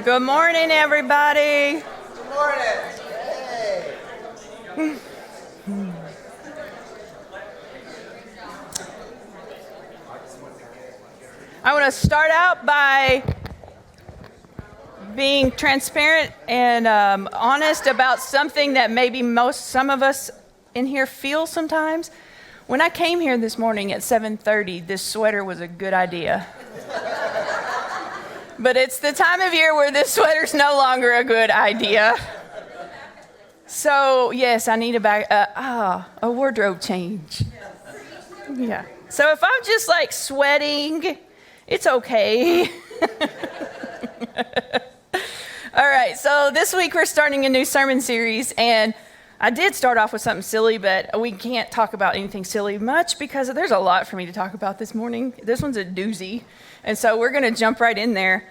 Good morning, everybody. Good morning. Hey. I want to start out by being transparent and honest about something that maybe some of us in here feel sometimes. When I came here this morning at 7:30, this sweater was a good idea. But it's the time of year where this sweater's no longer a good idea. So, yes, I need a wardrobe change. Yeah. So if I'm just like sweating, it's okay. All right, so this week we're starting a new sermon series, and I did start off with something silly, but we can't talk about anything silly much because there's a lot for me to talk about this morning. This one's a doozy, and so we're going to jump right in there.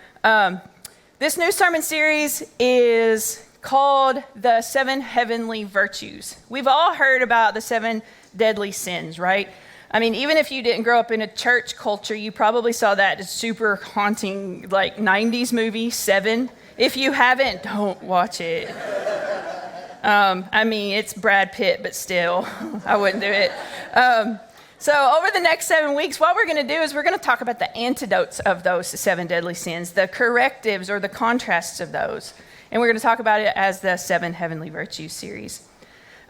This new sermon series is called The 7 Heavenly Virtues. We've all heard about the 7 deadly sins, right? I mean, even if you didn't grow up in a church culture, you probably saw that super haunting, like 90s movie, 7. If you haven't, don't watch it. I mean, it's Brad Pitt, but still, I wouldn't do it. So over the next 7 weeks, what we're going to do is we're going to talk about the antidotes of those 7 deadly sins, the correctives or the contrasts of those. And we're going to talk about it as the 7 Heavenly Virtues series.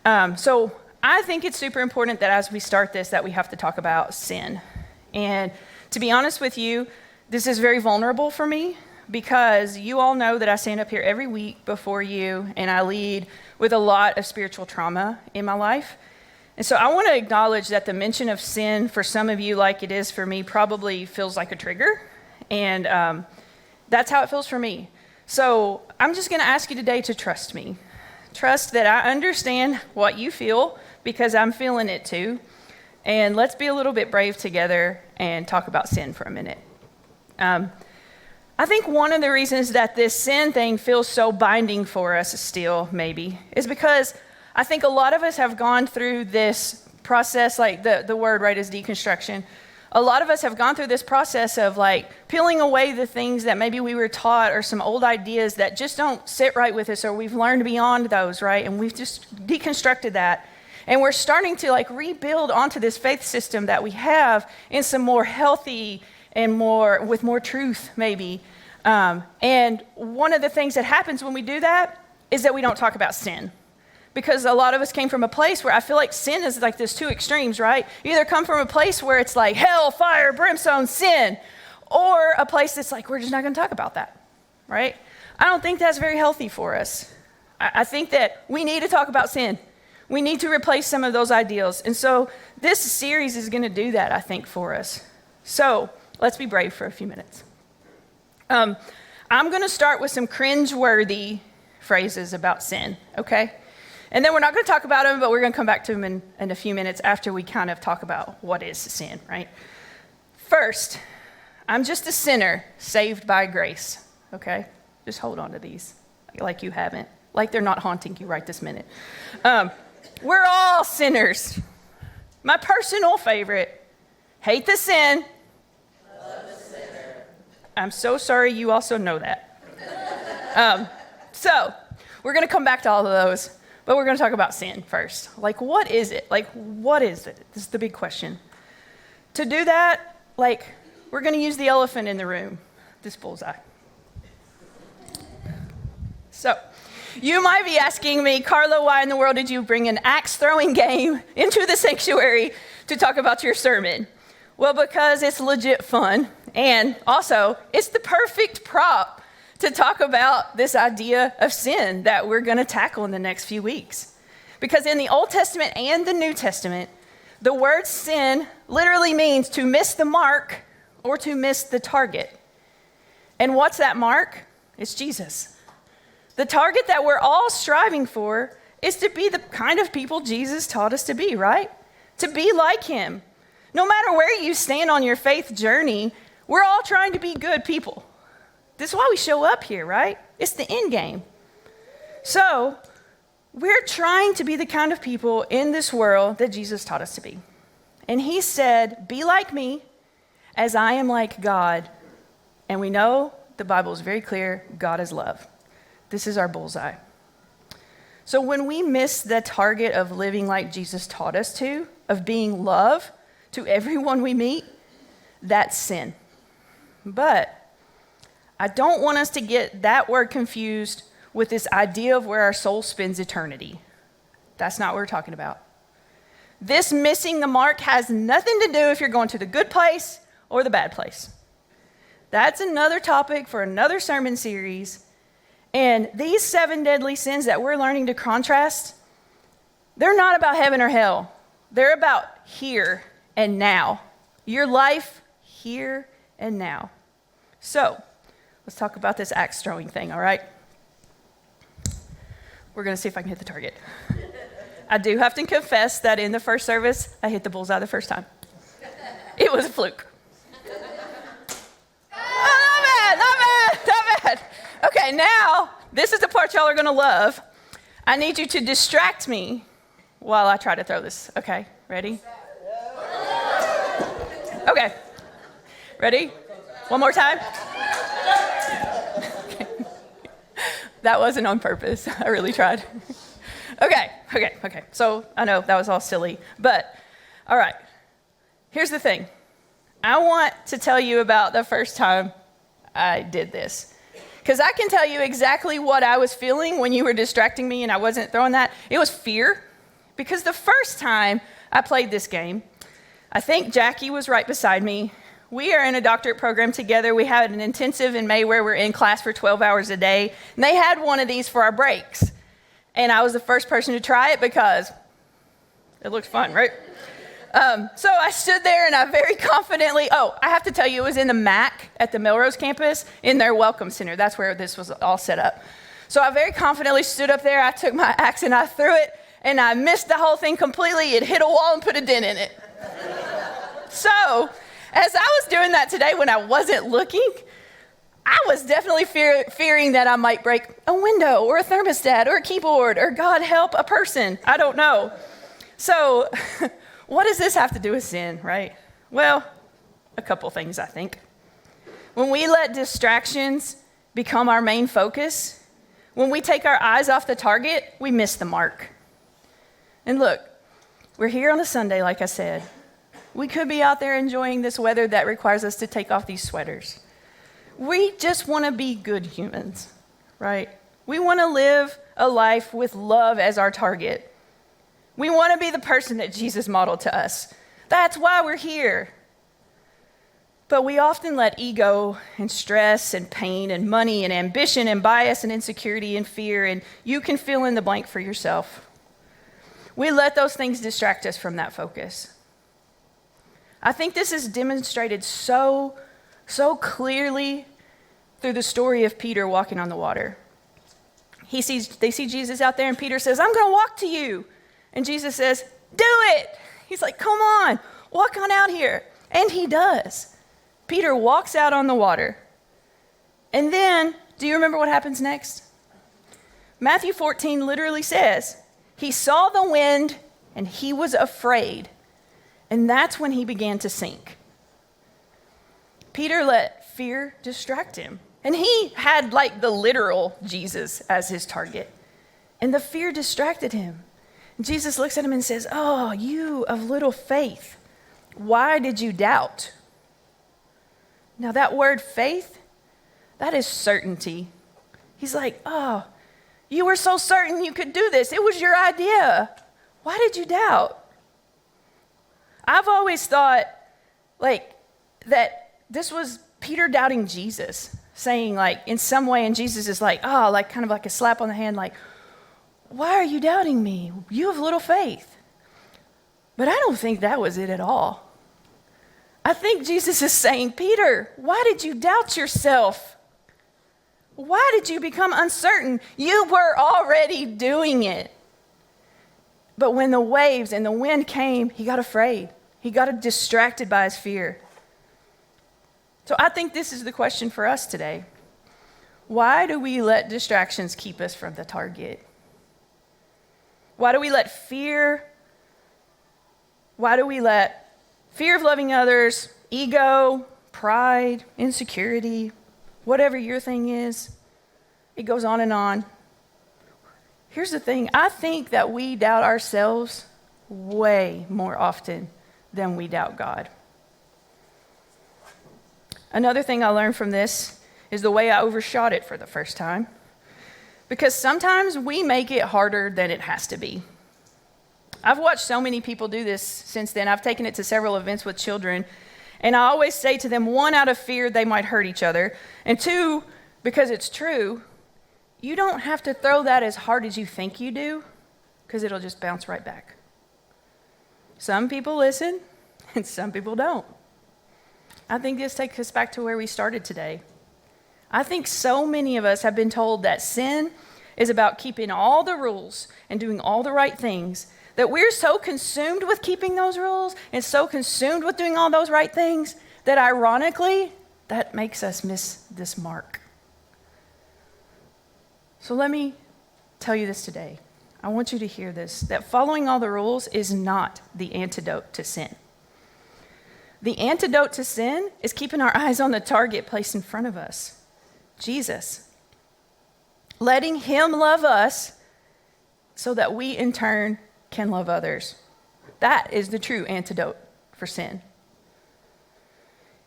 So I think it's super important that as we start this, that we have to talk about sin. And to be honest with you, this is very vulnerable for me because you all know that I stand up here every week before you and I lead with a lot of spiritual trauma in my life. And so I want to acknowledge that the mention of sin for some of you, like it is for me, probably feels like a trigger. And that's how it feels for me. So I'm just going to ask you today to trust me. Trust that I understand what you feel because I'm feeling it too. And let's be a little bit brave together and talk about sin for a minute. I think one of the reasons that this sin thing feels so binding for us still, maybe, is because I think a lot of us have gone through this process, like the word, right, is deconstruction. A lot of us have gone through this process of like peeling away the things that maybe we were taught or some old ideas that just don't sit right with us or we've learned beyond those, right? And we've just deconstructed that. And we're starting to like rebuild onto this faith system that we have in some more healthy and with more truth, maybe. And one of the things that happens when we do that is that we don't talk about sin. Because a lot of us came from a place where I feel like sin is like this 2 extremes, right? You either come from a place where it's like hell, fire, brimstone, sin, or a place that's like, we're just not going to talk about that, right? I don't think that's very healthy for us. I think that we need to talk about sin. We need to replace some of those ideals. And so this series is going to do that, I think, for us. So let's be brave for a few minutes. I'm going to start with some cringe-worthy phrases about sin, okay? And then we're not going to talk about them, but we're going to come back to them in a few minutes after we kind of talk about what is sin, right? First, I'm just a sinner saved by grace, okay? Just hold on to these like you haven't, like they're not haunting you right this minute. We're all sinners. My personal favorite, hate the sin. Love the sinner. I'm so sorry you also know that. So we're going to come back to all of those. But we're going to talk about sin first. Like, what is it? Like, what is it? This is the big question. To do that, like, we're going to use the elephant in the room, this bullseye. So, you might be asking me, Carla, why in the world did you bring an axe-throwing game into the sanctuary to talk about your sermon? Well, because it's legit fun. And also, it's the perfect prop to talk about this idea of sin that we're going to tackle in the next few weeks. Because in the Old Testament and the New Testament, the word sin literally means to miss the mark or to miss the target. And what's that mark? It's Jesus. The target that we're all striving for is to be the kind of people Jesus taught us to be, right? To be like him. No matter where you stand on your faith journey, we're all trying to be good people. This is why we show up here, right? It's the end game. So we're trying to be the kind of people in this world that Jesus taught us to be. And he said, be like me as I am like God. And we know the Bible is very clear. God is love. This is our bullseye. So when we miss the target of living like Jesus taught us to, of being love to everyone we meet, that's sin. But I don't want us to get that word confused with this idea of where our soul spends eternity. That's not what we're talking about. This missing the mark has nothing to do if you're going to the good place or the bad place. That's another topic for another sermon series. And these 7 deadly sins that we're learning to contrast, they're not about heaven or hell. They're about here and now. Your life here and now. So, let's talk about this axe throwing thing, all right? We're going to see if I can hit the target. I do have to confess that in the first service, I hit the bullseye the first time. It was a fluke. Oh, not bad. Okay, now, this is the part y'all are going to love. I need you to distract me while I try to throw this. Okay, ready? Okay, ready? One more time. Okay. That wasn't on purpose. I really tried. Okay. So I know that was all silly, but all right. Here's the thing. I want to tell you about the first time I did this. Because I can tell you exactly what I was feeling when you were distracting me and I wasn't throwing that. It was fear. Because the first time I played this game, I think Jackie was right beside me. We are in a doctorate program together. We had an intensive in May where we're in class for 12 hours a day. And they had one of these for our breaks. And I was the first person to try it because it looked fun, right? So I stood there and I very confidently, I have to tell you, it was in the MAC at the Melrose campus in their welcome center. That's where this was all set up. So I very confidently stood up there. I took my axe and I threw it and I missed the whole thing completely. It hit a wall and put a dent in it. So as I was doing that today when I wasn't looking, I was definitely fearing that I might break a window or a thermostat or a keyboard or, God help, a person. I don't know. So what does this have to do with sin, right? Well, a couple things, I think. When we let distractions become our main focus, when we take our eyes off the target, we miss the mark. And look, we're here on a Sunday, like I said. We could be out there enjoying this weather that requires us to take off these sweaters. We just want to be good humans, right? We want to live a life with love as our target. We want to be the person that Jesus modeled to us. That's why we're here. But we often let ego and stress and pain and money and ambition and bias and insecurity and fear, and you can fill in the blank for yourself. We let those things distract us from that focus. I think this is demonstrated so clearly through the story of Peter walking on the water. They see Jesus out there, and Peter says, I'm going to walk to you. And Jesus says, do it. He's like, come on, walk on out here. And he does. Peter walks out on the water. And then, do you remember what happens next? Matthew 14 literally says, he saw the wind and he was afraid. And that's when he began to sink. Peter let fear distract him. And he had like the literal Jesus as his target. And the fear distracted him. And Jesus looks at him and says, oh, you of little faith, why did you doubt? Now that word faith, that is certainty. He's like, oh, you were so certain you could do this. It was your idea. Why did you doubt? I've always thought like that this was Peter doubting Jesus, saying like in some way, and Jesus is like, oh, like kind of like a slap on the hand, like, why are you doubting me? You have little faith. But I don't think that was it at all. I think Jesus is saying, Peter, why did you doubt yourself? Why did you become uncertain? You were already doing it. But when the waves and the wind came, he got afraid. He got distracted by his fear. So I think this is the question for us today. Why do we let distractions keep us from the target? Why do we let fear of loving others, ego, pride, insecurity, whatever your thing is. It goes on and on. Here's the thing. I think that we doubt ourselves way more often than we doubt God. Another thing I learned from this is the way I overshot it for the first time. Because sometimes we make it harder than it has to be. I've watched so many people do this since then. I've taken it to several events with children. And I always say to them, one, out of fear they might hurt each other. And two, because it's true, you don't have to throw that as hard as you think you do, because it'll just bounce right back. Some people listen, and some people don't. I think this takes us back to where we started today. I think so many of us have been told that sin is about keeping all the rules and doing all the right things, that we're so consumed with keeping those rules and so consumed with doing all those right things that ironically, that makes us miss this mark. So let me tell you this today. I want you to hear this, that following all the rules is not the antidote to sin. The antidote to sin is keeping our eyes on the target placed in front of us, Jesus. Letting him love us so that we in turn can love others. That is the true antidote for sin.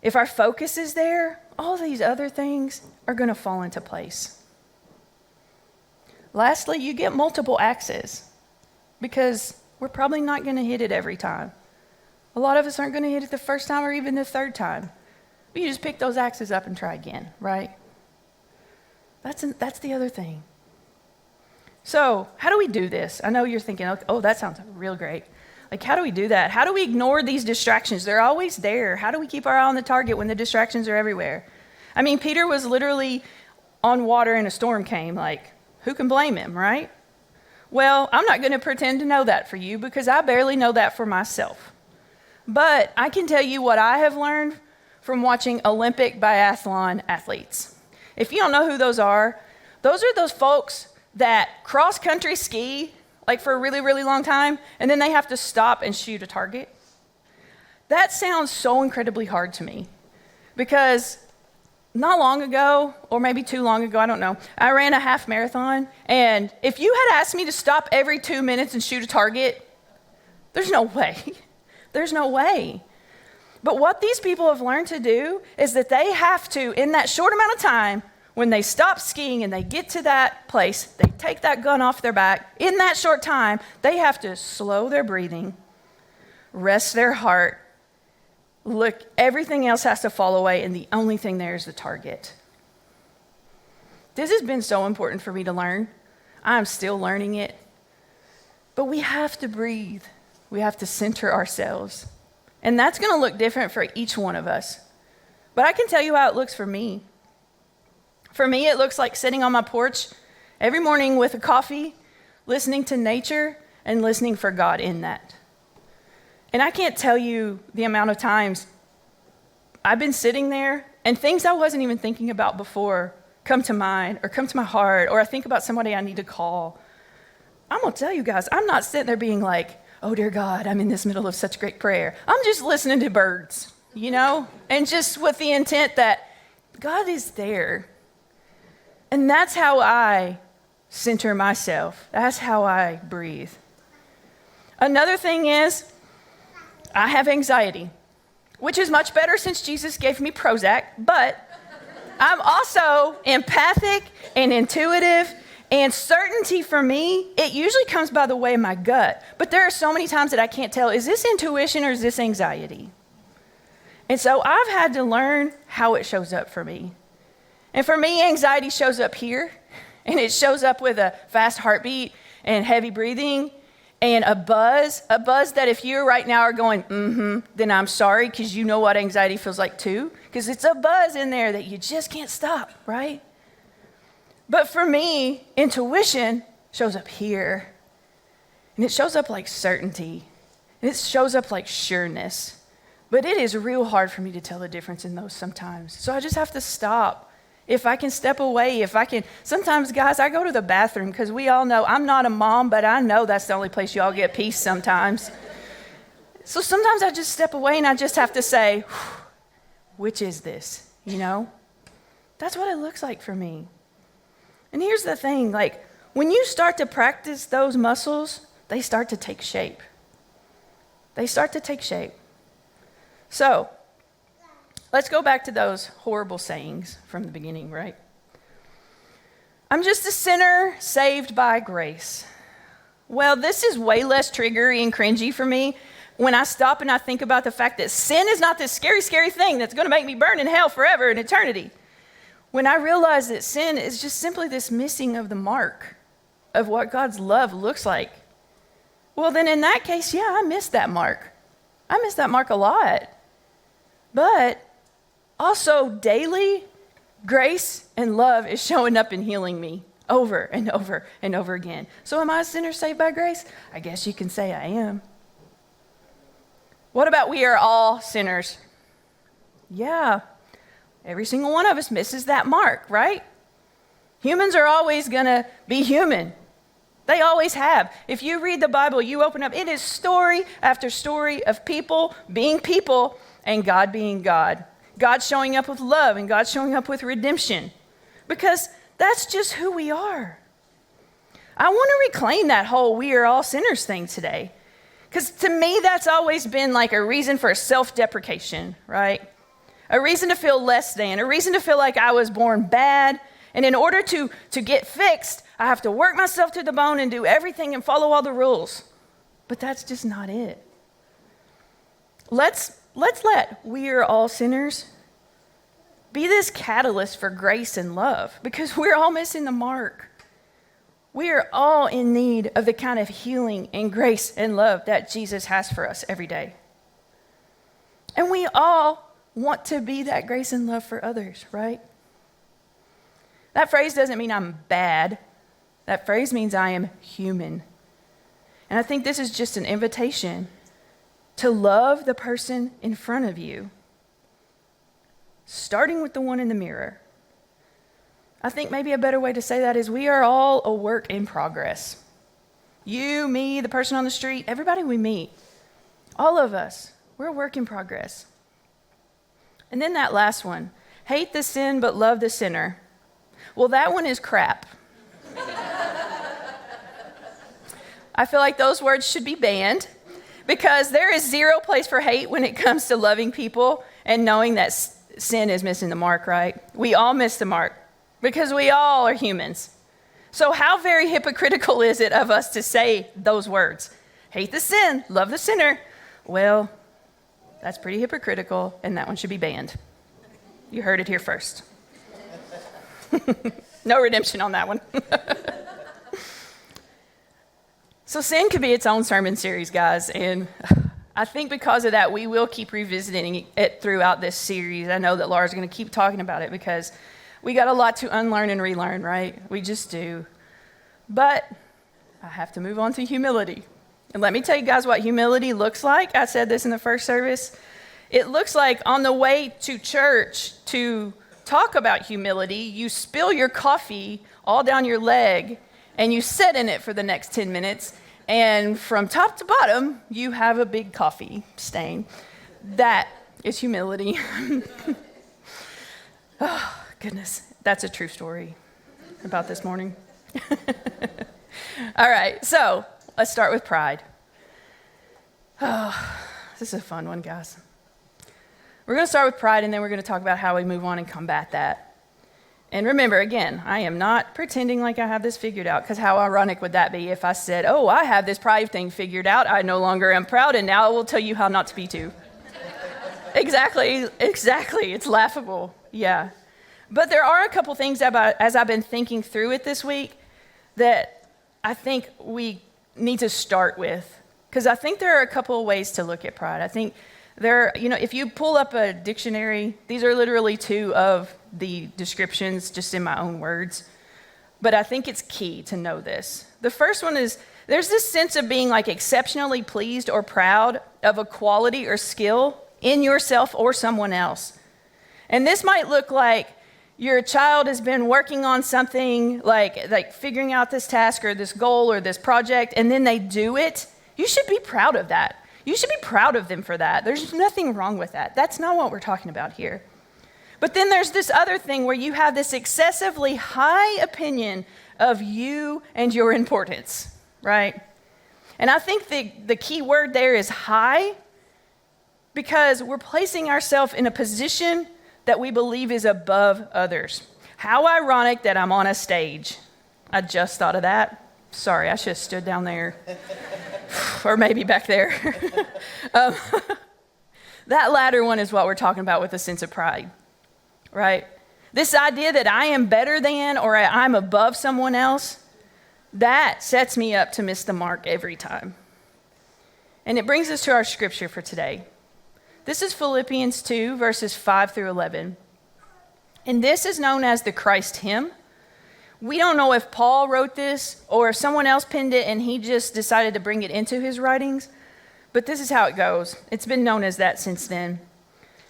If our focus is there, all these other things are going to fall into place. Lastly, you get multiple axes because we're probably not going to hit it every time. A lot of us aren't going to hit it the first time or even the third time. But you just pick those axes up and try again, right? That's the other thing. So how do we do this? I know you're thinking, oh, that sounds real great. Like, how do we do that? How do we ignore these distractions? They're always there. How do we keep our eye on the target when the distractions are everywhere? I mean, Peter was literally on water and a storm came. Like, who can blame him, right? Well, I'm not going to pretend to know that for you because I barely know that for myself. But I can tell you what I have learned from watching Olympic biathlon athletes. If you don't know who those are those folks that cross-country ski like for a really, really long time, and then they have to stop and shoot a target. That sounds so incredibly hard to me because not long ago, or maybe too long ago, I don't know, I ran a half marathon, and if you had asked me to stop every 2 minutes and shoot a target, there's no way. There's no way. But what these people have learned to do is that they have to, in that short amount of time, when they stop skiing and they get to that place, they take that gun off their back. In that short time, they have to slow their breathing, rest their heart, look, everything else has to fall away, and the only thing there is the target. This has been so important for me to learn. I'm still learning it. But we have to breathe. We have to center ourselves. And that's going to look different for each one of us. But I can tell you how it looks for me. For me, it looks like sitting on my porch every morning with a coffee, listening to nature, and listening for God in that. And I can't tell you the amount of times I've been sitting there and things I wasn't even thinking about before come to mind or come to my heart, or I think about somebody I need to call. I'm going to tell you guys, I'm not sitting there being like, oh, dear God, I'm in this middle of such great prayer. I'm just listening to birds, and just with the intent that God is there. And that's how I center myself. That's how I breathe. Another thing is, I have anxiety, which is much better since Jesus gave me Prozac, but I'm also empathic and intuitive, and certainty for me, it usually comes by the way of my gut. But there are so many times that I can't tell, is this intuition or is this anxiety? And so I've had to learn how it shows up for me. And for me, anxiety shows up here, and it shows up with a fast heartbeat and heavy breathing and a buzz that if you right now are going, then I'm sorry, because you know what anxiety feels like too, because it's a buzz in there that you just can't stop, right? But for me, intuition shows up here, and it shows up like certainty, and it shows up like sureness. But it is real hard for me to tell the difference in those sometimes. So I just have to stop. If I can step away, sometimes, guys, I go to the bathroom because we all know I'm not a mom, but I know that's the only place you all get peace sometimes. So sometimes I just step away and I just have to say, which is this, Don't That's what it looks like for me. And here's the thing, like, when you start to practice those muscles, they start to take shape. They start to take shape. So, let's go back to those horrible sayings from the beginning, right? I'm just a sinner saved by grace. Well, this is way less triggery and cringy for me when I stop and I think about the fact that sin is not this scary, scary thing that's going to make me burn in hell forever in eternity. When I realize that sin is just simply this missing of the mark of what God's love looks like, well, then in that case, yeah, I missed that mark. I missed that mark a lot. But also daily, grace and love is showing up and healing me over and over and over again. So am I a sinner saved by grace? I guess you can say I am. What about we are all sinners? Yeah, every single one of us misses that mark, right? Humans are always going to be human. They always have. If you read the Bible, you open up, it is story after story of people and God being God. God showing up with love and God showing up with redemption. Because that's just who we are. I want to reclaim that whole we are all sinners thing today. Because to me, that's always been like a reason for self-deprecation, right? A reason to feel less than, a reason to feel like I was born bad. And in order to get fixed, I have to work myself to the bone and do everything and follow all the rules. But that's just not it. Let's let we are all sinners be this catalyst for grace and love, because we're all missing the mark. We are all in need of the kind of healing and grace and love that Jesus has for us every day. And we all want to be that grace and love for others, right? That phrase doesn't mean I'm bad. That phrase means I am human. And I think this is just an invitation to love the person in front of you, starting with the one in the mirror. I think maybe a better way to say that is we are all a work in progress. You, me, the person on the street, everybody we meet, all of us, we're a work in progress. And then that last one, hate the sin but love the sinner. Well, that one is crap. I feel like those words should be banned because there is zero place for hate when it comes to loving people and knowing that sin is missing the mark, right? We all miss the mark because we all are humans. So how very hypocritical is it of us to say those words? Hate the sin, love the sinner. Well, that's pretty hypocritical, and that one should be banned. You heard it here first. No redemption on that one. So sin could be its own sermon series, guys, and I think because of that, we will keep revisiting it throughout this series. I know that Laura's going to keep talking about it because we got a lot to unlearn and relearn, right? We just do. But I have to move on to humility. And let me tell you guys what humility looks like. I said this in the first service. It looks like on the way to church to talk about humility, you spill your coffee all down your leg and you sit in it for the next 10 minutes. And from top to bottom, you have a big coffee stain. That is humility. Oh, goodness. That's a true story about this morning. All right, so let's start with pride. Oh, this is a fun one, guys. We're going to start with pride, and then we're going to talk about how we move on and combat that. And remember, again, I am not pretending like I have this figured out, because how ironic would that be if I said, oh, I have this pride thing figured out, I no longer am proud, and now I will tell you how not to be too. Exactly. It's laughable. Yeah. But there are a couple things as I've been thinking through it this week that I think we need to start with, because I think there are a couple of ways to look at pride. I think if you pull up a dictionary, these are literally two of the descriptions, just in my own words. But I think it's key to know this. The first one is there's this sense of being like exceptionally pleased or proud of a quality or skill in yourself or someone else. And this might look like your child has been working on something like figuring out this task or this goal or this project, and then they do it. You should be proud of that. You should be proud of them for that. There's nothing wrong with that. That's not what we're talking about here. But then there's this other thing where you have this excessively high opinion of you and your importance, right? And I think the key word there is high, because we're placing ourselves in a position that we believe is above others. How ironic that I'm on a stage. I just thought of that. Sorry, I should have stood down there. Or maybe back there. That latter one is what we're talking about with a sense of pride, right? This idea that I am better than or I'm above someone else, that sets me up to miss the mark every time. And it brings us to our scripture for today. This is Philippians 2, verses 5 through 11. And this is known as the Christ hymn. We don't know if Paul wrote this or if someone else penned it and he just decided to bring it into his writings, but this is how it goes. It's been known as that since then.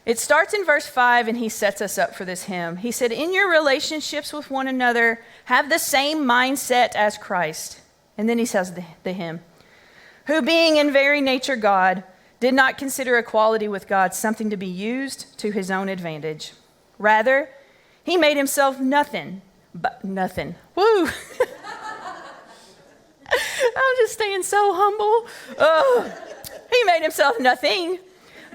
It starts in verse 5, and he sets us up for this hymn. He said, "In your relationships with one another, have the same mindset as Christ." And then he says the hymn, "Who being in very nature God, did not consider equality with God something to be used to his own advantage. Rather, he made himself nothing, but nothing." Woo! I'm just staying so humble. He made himself nothing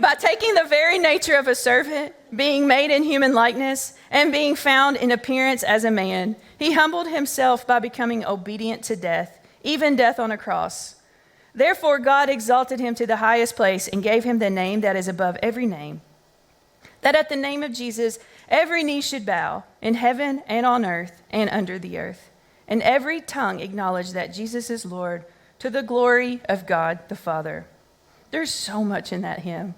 by taking the very nature of a servant, being made in human likeness, and being found in appearance as a man. He humbled himself by becoming obedient to death, even death on a cross. Therefore, God exalted him to the highest place and gave him the name that is above every name, that at the name of Jesus, every knee should bow in heaven and on earth and under the earth, and every tongue acknowledge that Jesus is Lord, to the glory of God the Father. There's so much in that hymn.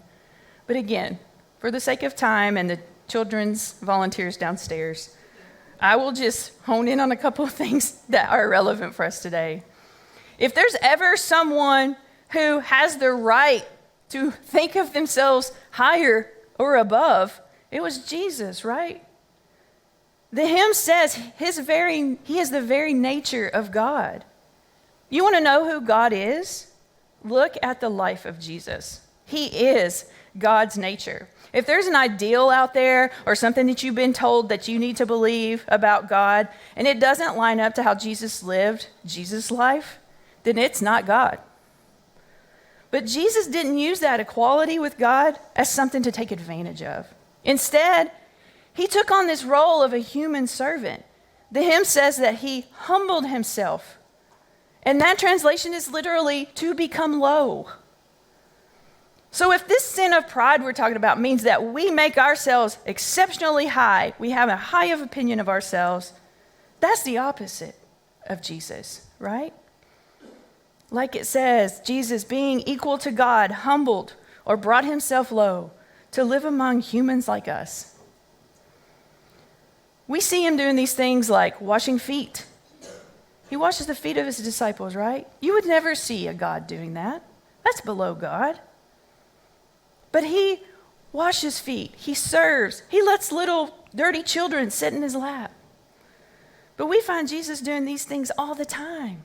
But again, for the sake of time and the children's volunteers downstairs, I will just hone in on a couple of things that are relevant for us today. If there's ever someone who has the right to think of themselves higher or above, it was Jesus, right? The hymn says he is the very nature of God. You want to know who God is? Look at the life of Jesus. He is God's nature. If there's an ideal out there or something that you've been told that you need to believe about God, and it doesn't line up to how Jesus lived Jesus' life, then it's not God. But Jesus didn't use that equality with God as something to take advantage of. Instead, he took on this role of a human servant. The hymn says that he humbled himself. And that translation is literally to become low. So if this sin of pride we're talking about means that we make ourselves exceptionally high, we have a high of opinion of ourselves, that's the opposite of Jesus, right? Like it says, Jesus being equal to God, humbled or brought himself low to live among humans like us. We see him doing these things like washing feet. He washes the feet of his disciples, right? You would never see a God doing that. That's below God. But he washes feet. He serves. He lets little dirty children sit in his lap. But we find Jesus doing these things all the time.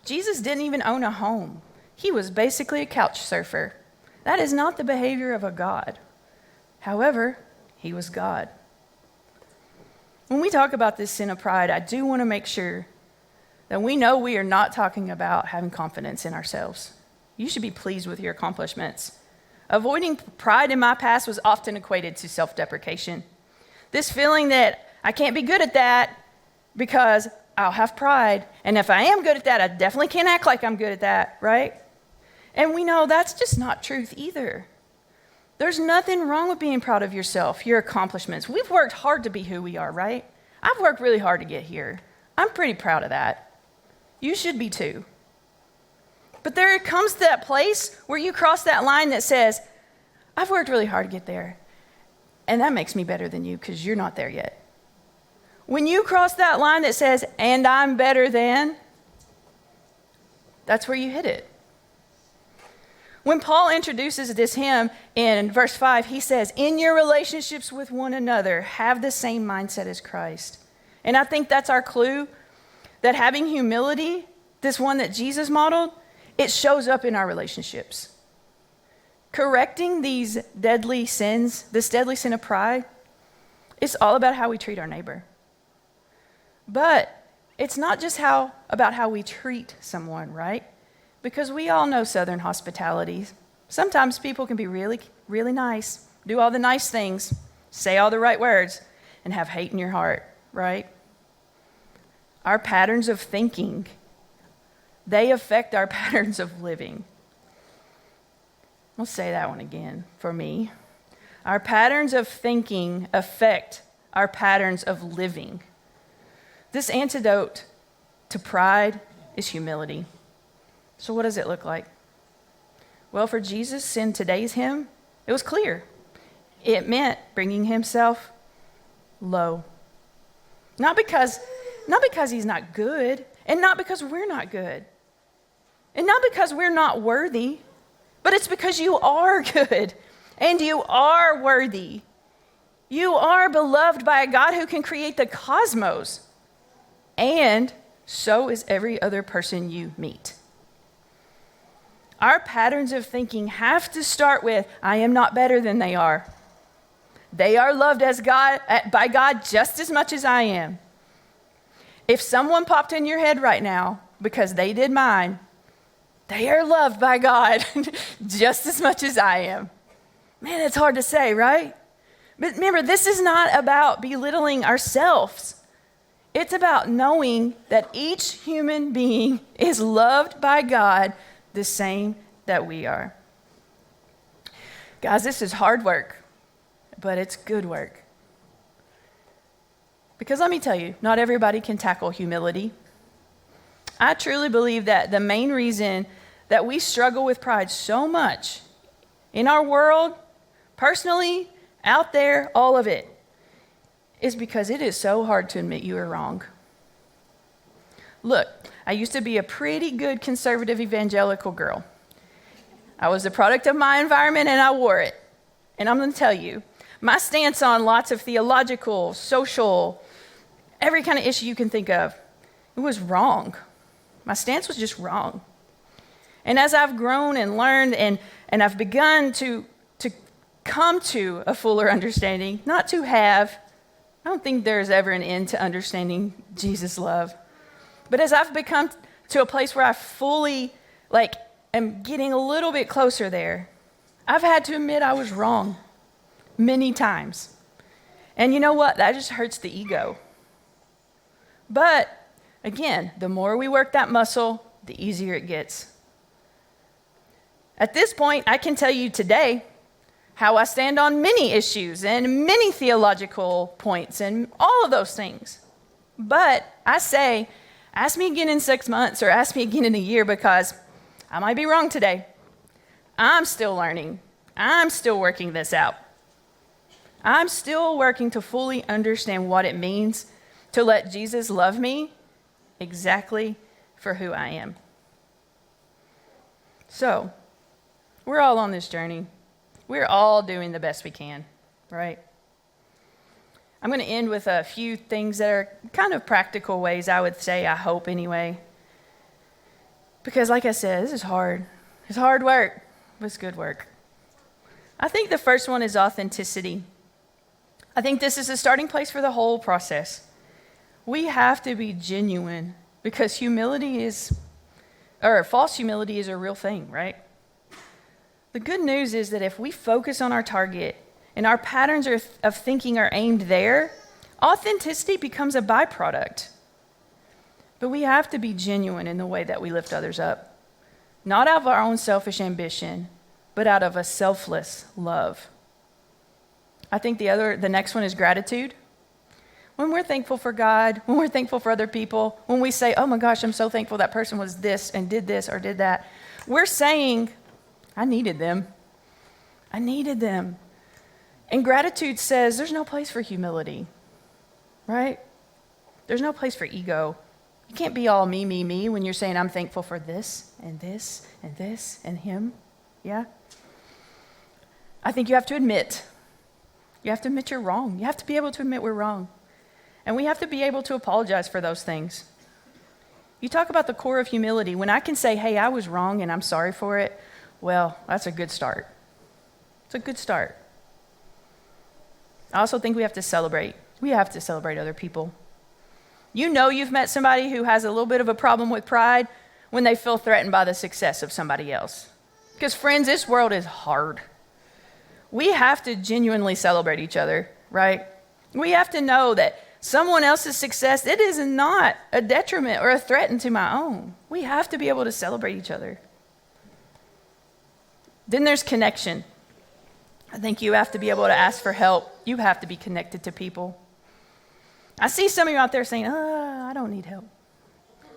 Jesus didn't even own a home. He was basically a couch surfer. That is not the behavior of a God. However, he was God. When we talk about this sin of pride, I do want to make sure that we know we are not talking about having confidence in ourselves. You should be pleased with your accomplishments. Avoiding pride in my past was often equated to self-deprecation. This feeling that I can't be good at that because I'll have pride. And if I am good at that, I definitely can't act like I'm good at that, right? And we know that's just not truth either. There's nothing wrong with being proud of yourself, your accomplishments. We've worked hard to be who we are, right? I've worked really hard to get here. I'm pretty proud of that. You should be too. But there comes to that place where you cross that line that says, I've worked really hard to get there, and that makes me better than you because you're not there yet. When you cross that line that says, and I'm better than, that's where you hit it. When Paul introduces this hymn in verse 5, he says, in your relationships with one another, have the same mindset as Christ. And I think that's our clue, that having humility, this one that Jesus modeled, it shows up in our relationships. correcting these deadly sins, this deadly sin of pride, it's all about how we treat our neighbor. But it's not just about how we treat someone, right? Because we all know Southern hospitality. Sometimes people can be really, really nice, do all the nice things, say all the right words, and have hate in your heart, right? Our patterns of thinking, they affect our patterns of living. I'll say that one again for me. Our patterns of thinking affect our patterns of living. This antidote to pride is humility. So what does it look like? Well, for Jesus in today's hymn, it was clear. It meant bringing himself low. Not because he's not good, and not because we're not good, and not because we're not worthy, but it's because you are good, and you are worthy. You are beloved by a God who can create the cosmos, and so is every other person you meet. Our patterns of thinking have to start with, I am not better than they are. They are loved by God just as much as I am. If someone popped in your head right now because they did mine, they are loved by God just as much as I am. Man, it's hard to say, right? But remember, this is not about belittling ourselves. It's about knowing that each human being is loved by God the same that we are. Guys, this is hard work, but it's good work. Because let me tell you, not everybody can tackle humility. I truly believe that the main reason that we struggle with pride so much in our world, personally, out there, all of it, is because it is so hard to admit you are wrong. Look, I used to be a pretty good conservative evangelical girl. I was a product of my environment and I wore it. And I'm going to tell you, my stance on lots of theological, social, every kind of issue you can think of, it was wrong. My stance was just wrong. And as I've grown and learned and I've begun to come to a fuller understanding, not to have, I don't think there's ever an end to understanding Jesus' love. But as I've become to a place where I fully, am getting a little bit closer there, I've had to admit I was wrong many times. And you know what? That just hurts the ego. But again, the more we work that muscle, the easier it gets. At this point, I can tell you today how I stand on many issues and many theological points and all of those things. But I say, ask me again in 6 months or ask me again in a year because I might be wrong today. I'm still learning. I'm still working this out. I'm still working to fully understand what it means to let Jesus love me exactly for who I am. So, we're all on this journey. We're all doing the best we can, right? I'm going to end with a few things that are kind of practical ways, I would say, I hope anyway. Because like I said, this is hard. It's hard work, but it's good work. I think the first one is authenticity. I think this is the starting place for the whole process. We have to be genuine because false humility is a real thing, right? The good news is that if we focus on our target and our patterns of thinking are aimed there, authenticity becomes a byproduct. But we have to be genuine in the way that we lift others up, not out of our own selfish ambition, but out of a selfless love. I think the next one is gratitude. When we're thankful for God, when we're thankful for other people, when we say, oh my gosh, I'm so thankful that person was this or did that, we're saying, I needed them. I needed them. And gratitude says there's no place for humility, right? There's no place for ego. You can't be all me when you're saying I'm thankful for this and this and this and him. Yeah? I think you have to admit. You have to admit you're wrong. You have to be able to admit we're wrong. And we have to be able to apologize for those things. You talk about the core of humility. When I can say, hey, I was wrong and I'm sorry for it, well, that's a good start. It's a good start. I also think we have to celebrate. We have to celebrate other people. You know you've met somebody who has a little bit of a problem with pride when they feel threatened by the success of somebody else. Because friends, this world is hard. We have to genuinely celebrate each other, right? We have to know that someone else's success, it is not a detriment or a threat to my own. We have to be able to celebrate each other. Then there's connection. I think you have to be able to ask for help. You have to be connected to people. I see some of you out there saying, I don't need help.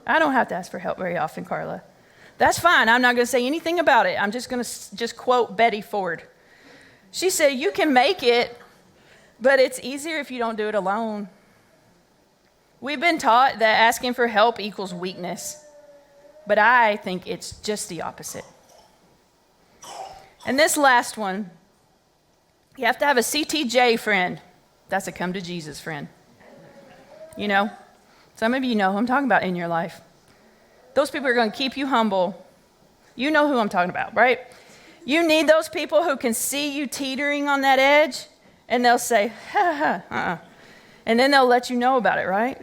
I don't have to ask for help very often, Carla. That's fine. I'm not going to say anything about it. I'm just going to quote Betty Ford. She said, you can make it, but it's easier if you don't do it alone. We've been taught that asking for help equals weakness, but I think it's just the opposite. And this last one, you have to have a CTJ friend. That's a come to Jesus friend. You know, some of you know who I'm talking about in your life. Those people are going to keep you humble. You know who I'm talking about, right? You need those people who can see you teetering on that edge, and they'll say, and then they'll let you know about it, right?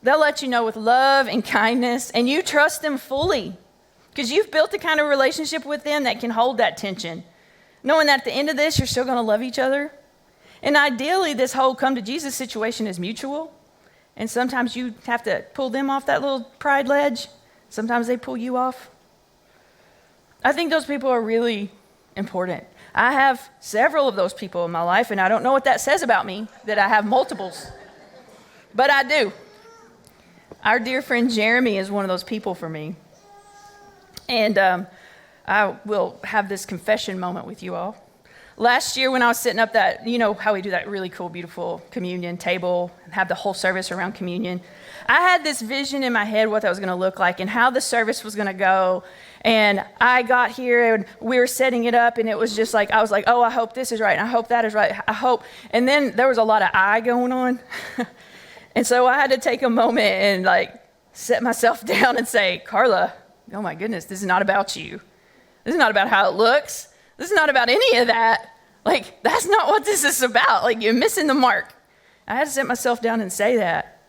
They'll let you know with love and kindness, and you trust them fully because you've built the kind of relationship with them that can hold that tension, knowing that at the end of this, you're still going to love each other. And ideally, this whole come to Jesus situation is mutual. And sometimes you have to pull them off that little pride ledge. Sometimes they pull you off. I think those people are really important. I have several of those people in my life, and I don't know what that says about me, that I have multiples. But I do. Our dear friend Jeremy is one of those people for me. And I will have this confession moment with you all. Last year when I was setting up that, you know how we do that really cool, beautiful communion table and have the whole service around communion. I had this vision in my head what that was going to look like and how the service was going to go. And I got here and we were setting it up and it was just like, I was like, oh, I hope this is right. And I hope that is right. I hope. And then there was a lot of I going on. And so I had to take a moment and like set myself down and say, Carla, oh my goodness, this is not about you. This is not about how it looks. This is not about any of that. Like, that's not what this is about. Like, you're missing the mark. I had to set myself down and say that.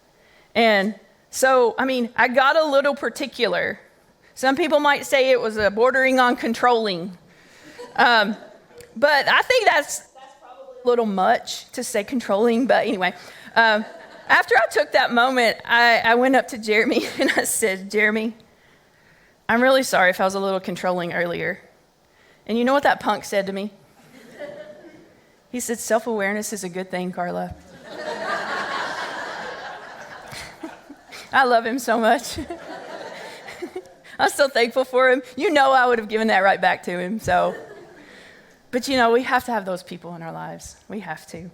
And so, I mean, I got a little particular. Some people might say it was bordering on controlling. But I think that's probably a little much to say controlling. But anyway, after I took that moment, I went up to Jeremy and I said, Jeremy, I'm really sorry if I was a little controlling earlier. And you know what that punk said to me? He said, self-awareness is a good thing, Carla. I love him so much. I'm so thankful for him. You know I would have given that right back to him. But you know, we have to have those people in our lives. We have to.